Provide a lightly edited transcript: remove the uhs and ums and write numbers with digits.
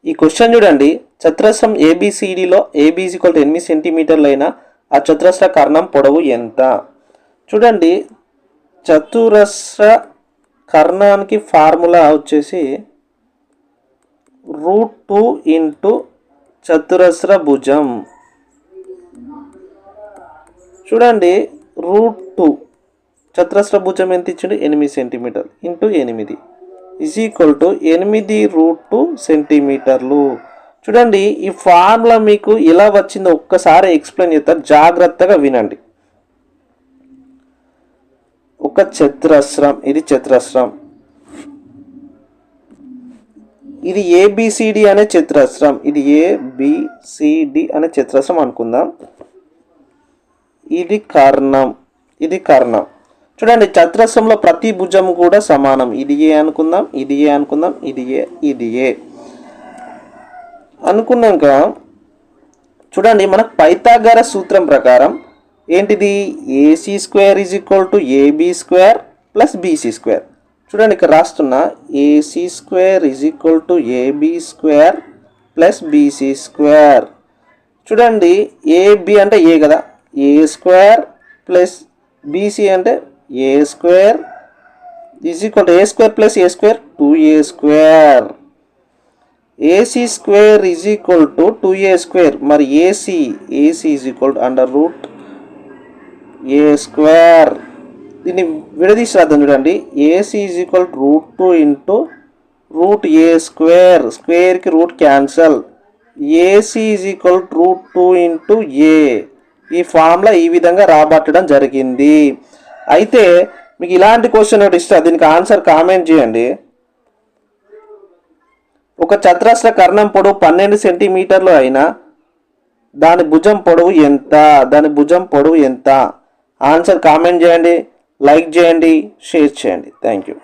ఈ క్వశ్చన్ చూడండి, చతురస్రం ఏబిసిడిలో ఏబి = 8 సెంటీమీటర్లు అయినా ఆ చతురస్ర కర్ణం పొడవు ఎంత? చూడండి, చతురస్ర కర్ణానికి ఫార్ములా వచ్చేసి √2 ఇంటూ చతురస్ర భుజం. చూడండి, √2 చతురస్ర భుజం ఎంత ఇచ్చిండు? 8 సెంటీమీటర్లు ఇంటూ 8 = 8√2 సెంటీమీటర్లు. చూడండి, ఈ ఫార్ములా మీకు ఎలా వచ్చిందో ఒక్కసారి ఎక్స్ప్లెయిన్ చేస్తారు, జాగ్రత్తగా వినండి. ఒక చతురస్రం, ఇది చతురస్రం, ఇది ఏబిసిడి అనే చతురస్రం, ఇది ఏబిసిడి అనే చతురస్రం అనుకుందాం. ఇది కర్ణం, ఇది కర్ణం. చూడండి, చతురస్రంలో ప్రతి భుజం కూడా సమానం. ఇది ఏ అనుకుందాం, ఇది ఏ అనుకుందాం, ఇది ఏ, ఇది ఏ అనుకున్నాక చూడండి, మనకు పైథాగరస్ సూత్రం ప్రకారం ఏంటిది? AC² = AB² + BC². చూడండి, ఇక్కడ రాస్తున్నా, AC² = AB² + BC². చూడండి, AB అంటే ఏ కదా, A² + BC అంటే A² = A² + A² 2A². AC² = 2A². మరి AC √A². దీన్ని విడదీసి రాద్దాం. చూడండి, AC = √2 ఇంటూ √A². స్క్వేర్కి root cancel. AC = √2 into A. ఈ ఫార్ములా ఈ విధంగా రాబట్టడం జరిగింది. అయితే మీకు ఇలాంటి క్వశ్చన్ ఒకటి ఇస్తా, దీనికి ఆన్సర్ కామెంట్ చేయండి. ఒక చతురస్ర కర్ణం పొడవు 12 సెంటీమీటర్లు అయినా దాని భుజం పొడవు ఎంత? దాని భుజం పొడవు ఎంత? ఆన్సర్ కామెంట్ చేయండి, లైక్ చేయండి, షేర్ చేయండి. Thank you.